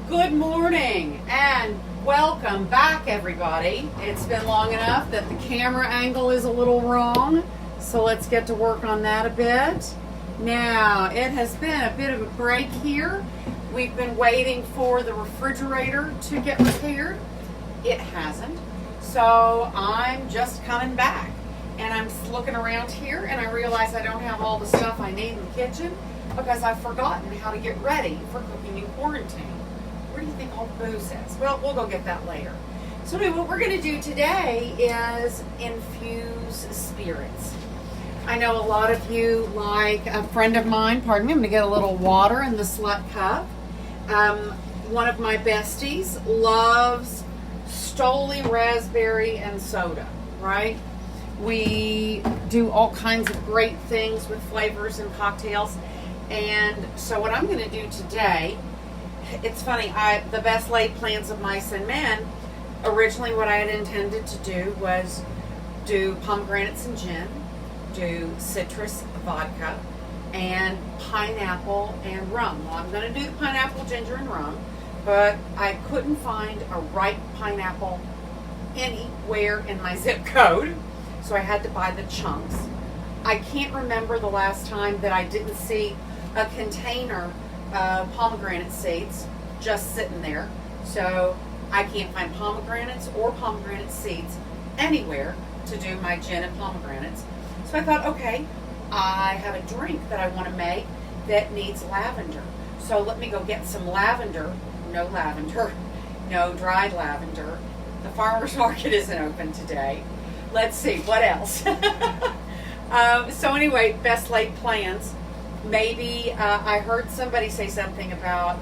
Good morning and welcome back, everybody. It's been long enough that the camera angle is a little wrong, so let's get to work on that a bit. Now, it has been a bit of a break here. We've been waiting for the refrigerator to get repaired. It hasn't, so I'm just coming back. And I'm looking around here and I realize I don't have all the stuff I need in the kitchen because I've forgotten how to get ready for cooking in quarantine. Where do you think all the booze is? Well, we'll go get that later. So anyway, what we're going to do today is infuse spirits. I know a lot of you, like a friend of mine, pardon me, I'm going to get a little water in the slut cup. One of my besties loves Stoli raspberry and soda, right? We do all kinds of great things with flavors and cocktails. And so what I'm going to do today, it's funny, the best laid plans of mice and men, originally what I had intended to do was do pomegranates and gin, do citrus vodka, and pineapple and rum. Well, I'm going to do the pineapple, ginger, and rum, but I couldn't find a ripe pineapple anywhere in my zip code, so I had to buy the chunks. I can't remember the last time that I didn't see a container of pomegranate seeds just sitting there. So I can't find pomegranates or pomegranate seeds anywhere to do my gin and pomegranates. So I thought, okay, I have a drink that I want to make that needs lavender. So let me go get some lavender. No dried lavender. The farmer's market isn't open today. Let's see, what else? So anyway, best laid plans. Maybe I heard somebody say something about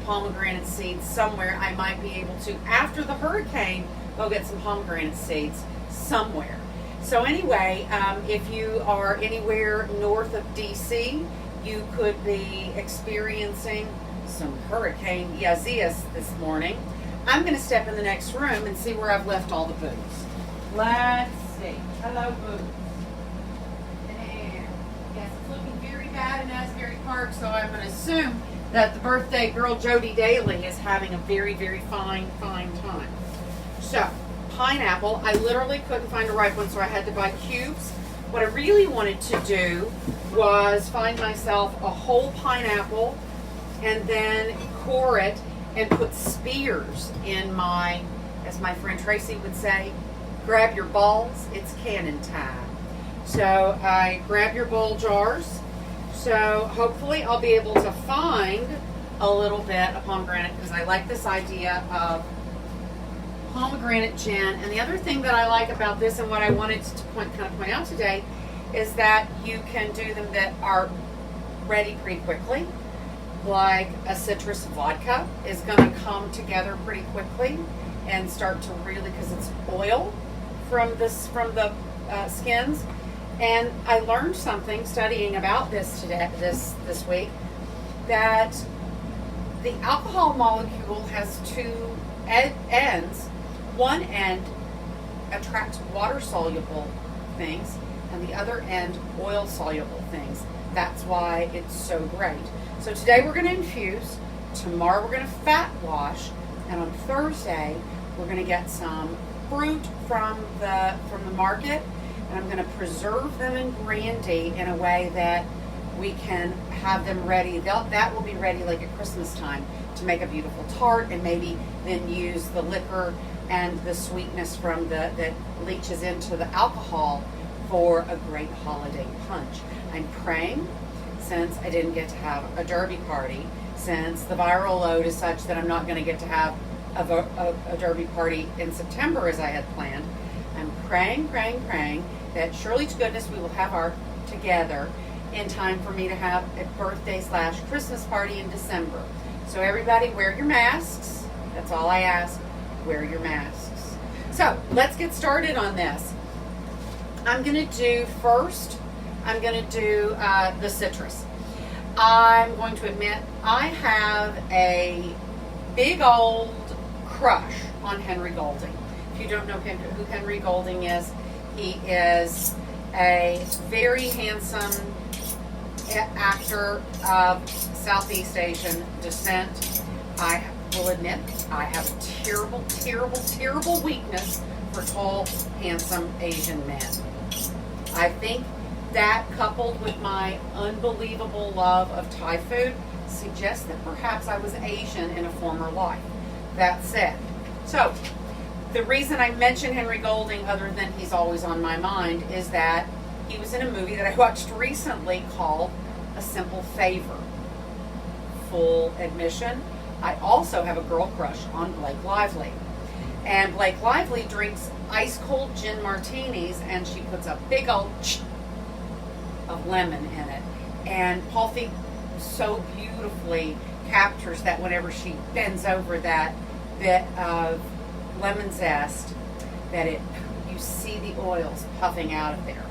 pomegranate seeds somewhere. I might be able to, after the hurricane, go get some pomegranate seeds somewhere. So anyway, if you are anywhere north of DC, you could be experiencing some Hurricane Yazias this morning. I'm going to step in the next room and see where I've left all the booze. Let's see. Hello, booze. And yes, it's looking very bad in Asbury Park, so I'm going to assume that the birthday girl Jody Daly is having a very, very fine time. So, pineapple. I literally couldn't find a ripe one, so I had to buy cubes. What I really wanted to do was find myself a whole pineapple and then core it and put spears in my, as my friend Tracy would say, grab your balls, it's cannon time. So I grab your bowl jars. So hopefully I'll be able to find a little bit of pomegranate because I like this idea of pomegranate gin. And the other thing that I like about this and what I wanted to point out today is that you can do them that are ready pretty quickly. Like a citrus vodka is going to come together pretty quickly and start to really, because it's oil from the skins. And I learned something studying about this this week, that the alcohol molecule has two ends. One end attracts water-soluble things, and the other end oil-soluble things. That's why it's so great. So today we're going to infuse, tomorrow we're going to fat wash, and on Thursday we're going to get some fruit from the market, and I'm going to preserve them in brandy in a way that we can have them ready. That will be ready like at Christmas time to make a beautiful tart, and maybe then use the liquor and the sweetness from that leaches into the alcohol for a great holiday punch. I'm praying, since I didn't get to have a derby party, since the viral load is such that I'm not going to get to have a derby party in September as I had planned. I'm praying that surely to goodness we will have our together in time for me to have a birthday / Christmas party in December. So everybody wear your masks. That's all I ask. Wear your masks. So let's get started on this. I'm going to do the citrus. I'm going to admit I have a big old crush on Henry Golding. If you don't know who Henry Golding is, he is a very handsome actor of Southeast Asian descent. I will admit I have a terrible, terrible, terrible weakness for tall, handsome Asian men. I think that, coupled with my unbelievable love of Thai food, suggests that perhaps I was Asian in a former life. That said, so the reason I mention Henry Golding, other than he's always on my mind, is that he was in a movie that I watched recently called A Simple Favor. Full admission, I also have a girl crush on Blake Lively. And Blake Lively drinks ice cold gin martinis, and she puts a big old of lemon in it. And Paul Feig so beautifully captures that whenever she bends over that bit of lemon zest, that you see the oils puffing out of there.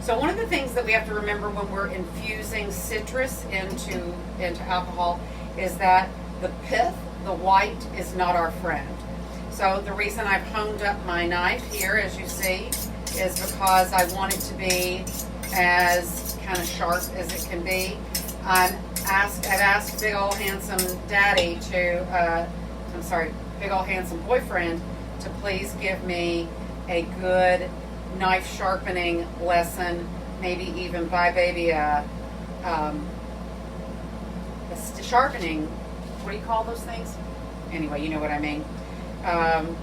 So one of the things that we have to remember when we're infusing citrus into alcohol is that the pith, the white, is not our friend. So the reason I've honed up my knife here, as you see, is because I want it to be as kind of sharp as it can be. I've asked big old handsome daddy big old handsome boyfriend to please give me a good knife sharpening lesson, maybe even buy baby a sharpening, what do you call those things? Anyway, you know what I mean.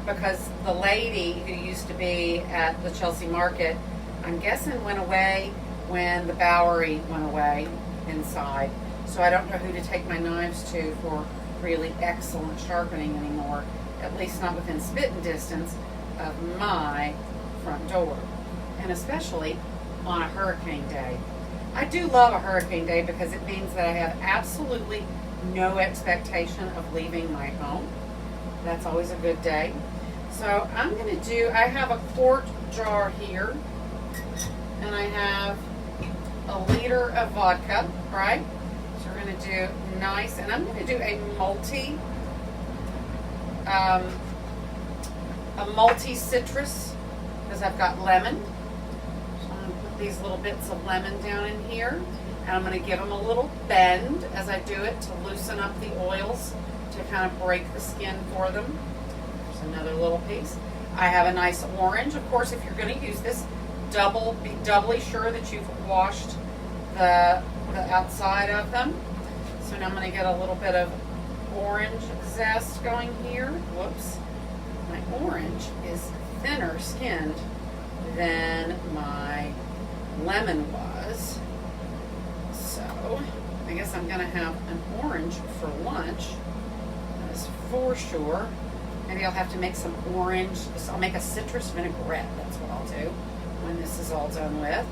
Because the lady who used to be at the Chelsea Market, I'm guessing went away when the Bowery went away inside. So I don't know who to take my knives to for really excellent sharpening anymore, at least not within spitting distance of my front door, and especially on a hurricane day. I do love a hurricane day because it means that I have absolutely no expectation of leaving my home. That's always a good day. So I have a quart jar here, and I have a liter of vodka, right? So we're going to do nice, and I'm going to do a multi citrus because I've got lemon. So I'm going to put these little bits of lemon down in here, and I'm going to give them a little bend as I do it to loosen up the oils, to kind of break the skin for them. There's another little piece. I have a nice orange. Of course, if you're going to use this, be doubly sure that you've washed the outside of them. So now I'm going to get a little bit of orange zest going here. Whoops. My orange is thinner skinned than my lemon was. So I guess I'm going to have an orange for lunch. That's for sure. Maybe I'll have to make some orange. I'll make a citrus vinaigrette. That's what I'll do when this is all done with.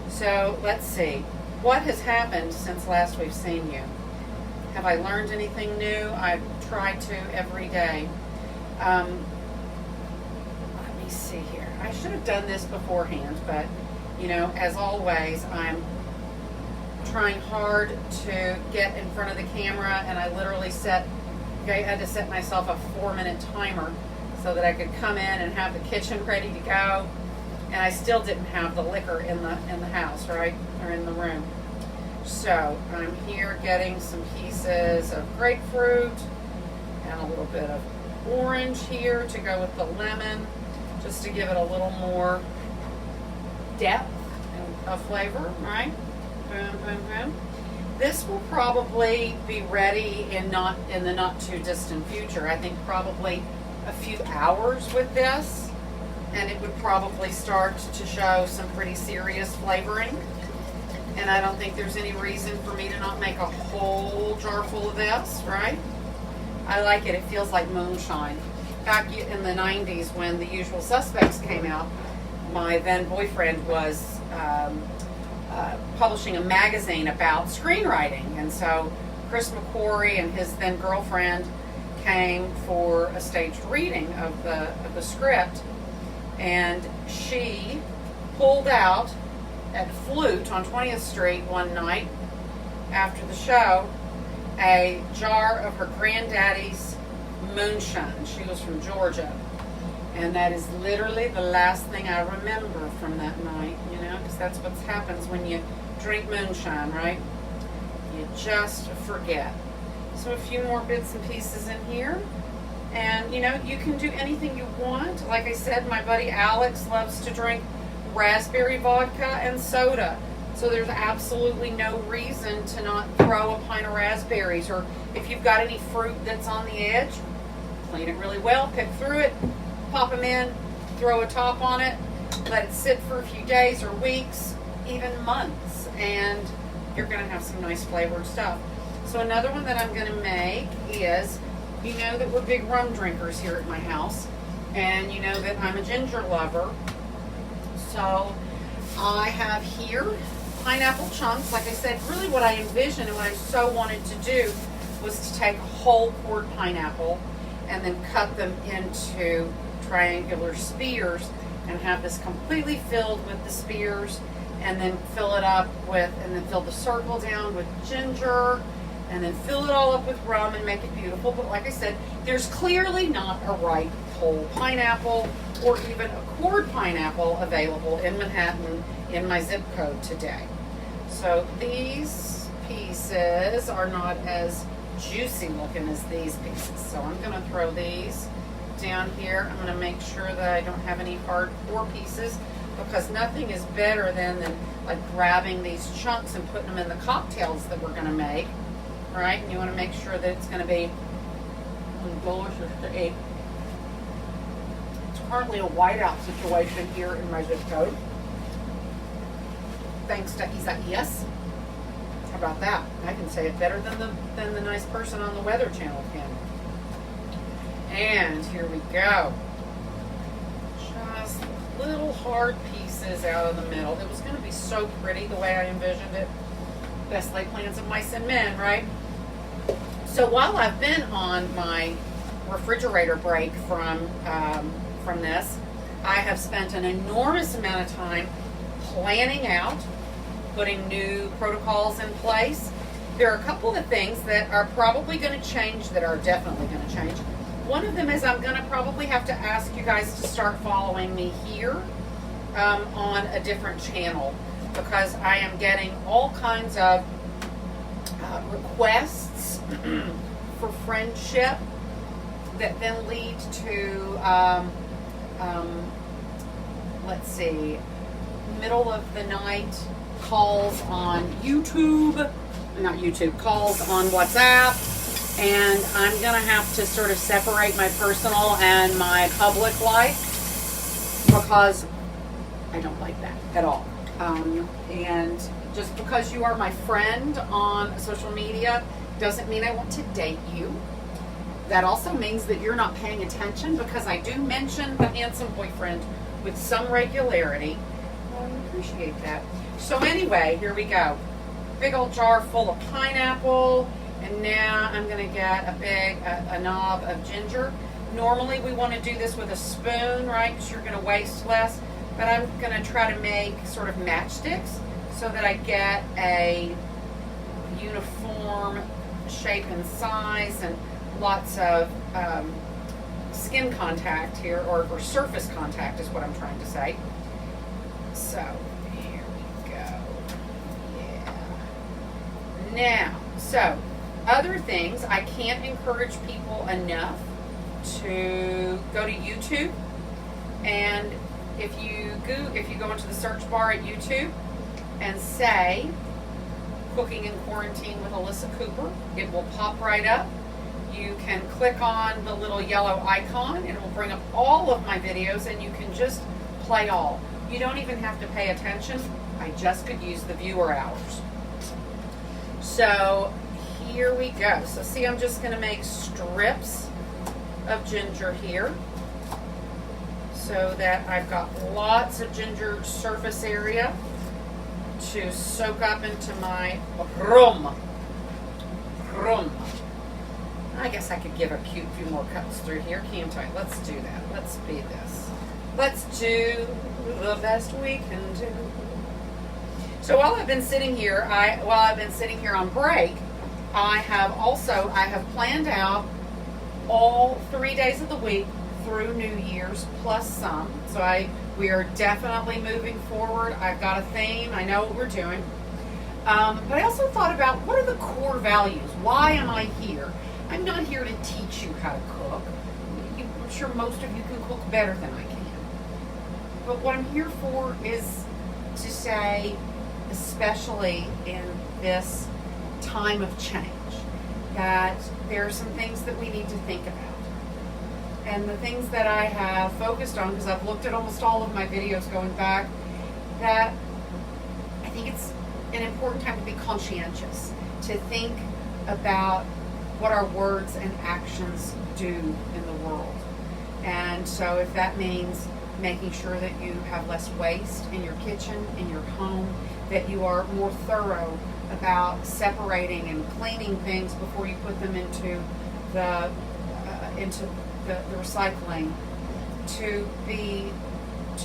So let's see. What has happened since last we've seen you? Have I learned anything new? I try to every day. Let me see here. I should have done this beforehand, but as always, I'm trying hard to get in front of the camera, and I literally had to set myself a 4-minute timer so that I could come in and have the kitchen ready to go. And I still didn't have the liquor in the house, right? Or in the room. So I'm here getting some pieces of grapefruit and a little bit of orange here to go with the lemon, just to give it a little more depth of flavor, right? Boom, boom, boom. This will probably be ready in the not too distant future. I think probably a few hours with this, and it would probably start to show some pretty serious flavoring. And I don't think there's any reason for me to not make a whole jar full of this, right? I like it. It feels like moonshine. Back in the 90s when The Usual Suspects came out, my then boyfriend was publishing a magazine about screenwriting. And so Chris McQuarrie and his then girlfriend came for a staged reading of the script. And she pulled out at Flute on 20th Street one night after the show a jar of her granddaddy's moonshine. She was from Georgia. And that is literally the last thing I remember from that night, because that's what happens when you drink moonshine, right? You just forget. So a few more bits and pieces in here. And you know, you can do anything you want. Like I said, my buddy Alex loves to drink raspberry vodka and soda. So there's absolutely no reason to not throw a pint of raspberries. Or if you've got any fruit that's on the edge, clean it really well, pick through it, pop them in, throw a top on it, let it sit for a few days or weeks, even months, and you're going to have some nice flavored stuff. So another one that I'm going to make is, you know that we're big rum drinkers here at my house, and you know that I'm a ginger lover. So I have here pineapple chunks. Like I said, really what I envisioned and what I so wanted to do was to take a whole cord pineapple and then cut them into triangular spears and have this completely filled with the spears, and then fill it up with, and then fill the circle down with ginger, and then fill it all up with rum and make it beautiful. But like I said, there's clearly not a ripe whole pineapple or even a cord pineapple available in Manhattan in my zip code today. So these pieces are not as juicy looking as these pieces. So I'm going to throw these down here. I'm going to make sure that I don't have any hard core pieces, because nothing is better than like grabbing these chunks and putting them in the cocktails that we're going to make. Right? And you want to make sure that it's going to be delicious to eat. It's currently a whiteout situation here in my zip code, thanks to Isaias. How about that? I can say it better than the nice person on the Weather Channel can. And here we go. Just little hard pieces out of the middle. It was going to be so pretty the way I envisioned it. Best laid plans of mice and men, right? So while I've been on my refrigerator break from this, I have spent an enormous amount of time planning out, putting new protocols in place. There are a couple of things that are probably going to change, that are definitely going to change. One of them is I'm going to probably have to ask you guys to start following me here on a different channel, because I am getting all kinds of requests for friendship that then lead to, let's see, middle of the night calls on YouTube, not YouTube, calls on WhatsApp, and I'm going to have to sort of separate my personal and my public life, because I don't like that at all. And just because you are my friend on social media doesn't mean I want to date you. That also means that you're not paying attention, because I do mention the handsome boyfriend with some regularity. I appreciate that. So anyway, here we go. Big old jar full of pineapple, and now I'm going to get a knob of ginger. Normally we want to do this with a spoon, right, because you're going to waste less, but I'm going to try to make sort of matchsticks so that I get a uniform shape and size and lots of skin contact here, or surface contact is what I'm trying to say. So here we go. Yeah. Now, so other things, I can't encourage people enough to go to YouTube, and if you go into the search bar at YouTube and say Cooking in Quarantine with Alyssa Cooper, it will pop right up. You can click on the little yellow icon, and it will bring up all of my videos, and you can just play all. You don't even have to pay attention. I just could use the viewer hours. So here we go. So see, I'm just going to make strips of ginger here so that I've got lots of ginger surface area to soak up into my rum. I guess I could give a few more cuts through here, can't I? Let's do that. Let's speed this. Let's do the best we can do. So while I've been sitting here, on break, I have planned out all 3 days of the week through New Year's plus some. So we are definitely moving forward. I've got a theme. I know what we're doing. But I also thought about, what are the core values? Why am I here? I'm not here to teach you how to cook. I'm sure most of you can cook better than I can. But what I'm here for is to say, especially in this time of change, that there are some things that we need to think about. And the things that I have focused on, because I've looked at almost all of my videos going back, that I think it's an important time to be conscientious, to think about what our words and actions do in the world. And so if that means making sure that you have less waste in your kitchen, in your home, that you are more thorough about separating and cleaning things before you put them into the recycling, to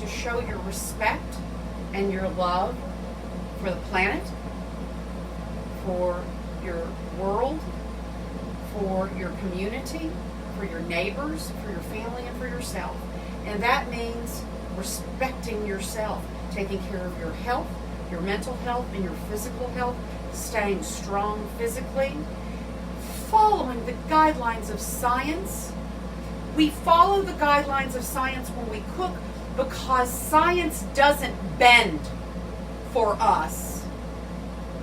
show your respect and your love for the planet, for your world, for your community, for your neighbors, for your family, and for yourself. And that means respecting yourself, taking care of your health, your mental health, and your physical health, staying strong physically, following the guidelines of science. We follow the guidelines of science when we cook because science doesn't bend for us.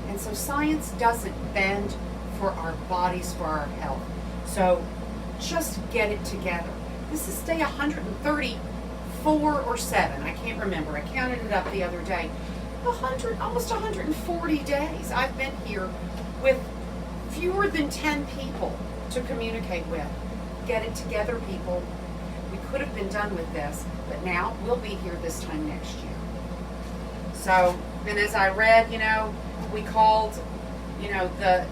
And so science doesn't bend for our bodies, for our health. So just get it together. This is day 134 or 7. I can't remember. I counted it up the other day. Almost 140 days I've been here with fewer than 10 people to communicate with. Get it together, people. We could have been done with this, but now we'll be here this time next year. So, and as I read, we called, a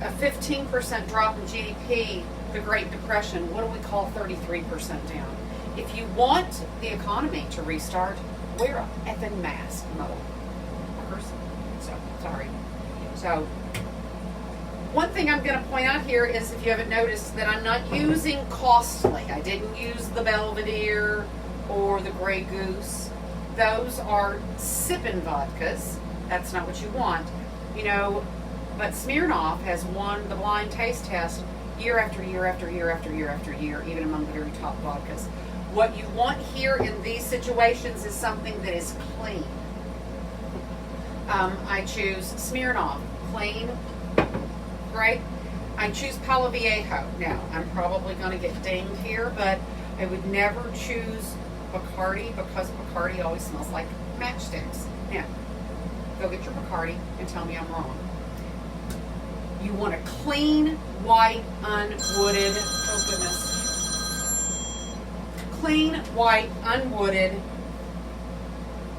15% drop in GDP the Great Depression. What do we call 33% down? If you want the economy to restart, wear a effing mask, motherfuckers. So, sorry. So, one thing I'm going to point out here is, if you haven't noticed, that I'm not using costly. I didn't use the Belvedere or the Grey Goose. Those are sipping vodkas. That's not what you want. But Smirnoff has won the blind taste test year after year after year after year after year, even among the very top vodkas. What you want here in these situations is something that is clean. I choose Smirnoff, clean, right? I choose Palo Viejo. Now, I'm probably going to get dinged here, but I would never choose Bacardi because Bacardi always smells like matchsticks. Now, go get your Bacardi and tell me I'm wrong. You want a clean, white, unwooded, oh goodness, clean, white, unwooded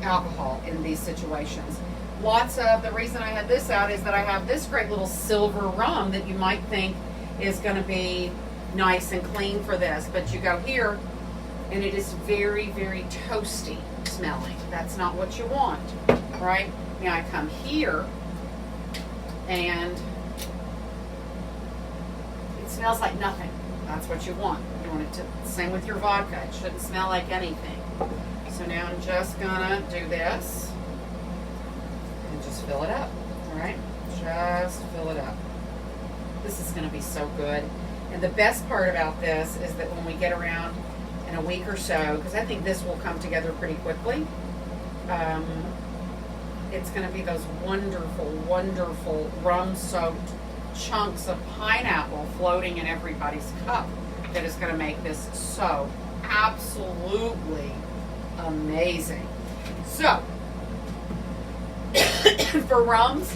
alcohol in these situations. The reason I had this out is that I have this great little silver rum that you might think is going to be nice and clean for this, but you go here and it is very, very toasty smelling. That's not what you want, right? Now I come here and it smells like nothing. That's what you want. You want it to, same with your vodka. It shouldn't smell like anything. So now I'm just gonna do this and just fill it up, all right? Just fill it up. This is gonna be so good. And the best part about this is that when we get around in a week or so, because I think this will come together pretty quickly, it's going to be those wonderful, wonderful rum-soaked chunks of pineapple floating in everybody's cup that is going to make this so absolutely amazing. So, for rums,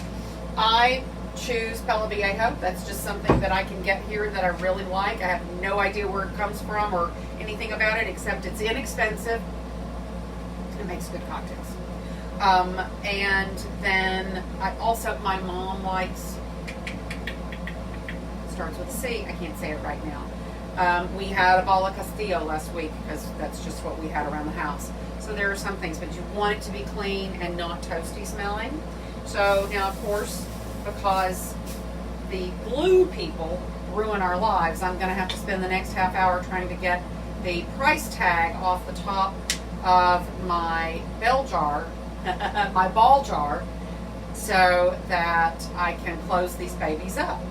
I choose Palo Viejo. That's just something that I can get here that I really like. I have no idea where it comes from or anything about it, except it's inexpensive. It makes good cocktails. And then my mom likes, starts with a C, I can't say it right now. We had a Bala Castillo last week because that's just what we had around the house. So there are some things, but you want it to be clean and not toasty smelling. So now, of course, because the blue people ruin our lives, I'm going to have to spend the next half hour trying to get the price tag off the top of my bell jar, my ball jar, so that I can close these babies up.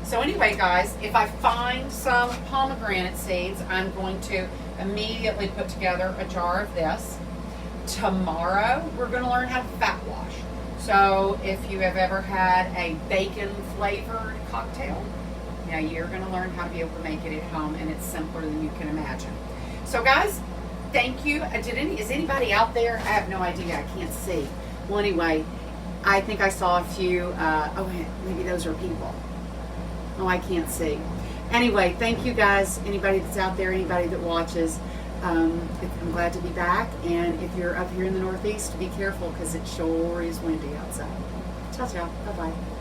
So anyway, guys, if I find some pomegranate seeds, I'm going to immediately put together a jar of this. Tomorrow, we're going to learn how to fat wash. So if you have ever had a bacon flavored cocktail, now you're going to learn how to be able to make it at home, and it's simpler than you can imagine. So guys, thank you. Is anybody out there? I have no idea. I can't see. Well, anyway, I think I saw a few. Maybe those are people. Oh, I can't see. Anyway, thank you guys. Anybody that's out there, anybody that watches, I'm glad to be back. And if you're up here in the Northeast, be careful because it sure is windy outside. Ciao, ciao. Bye-bye.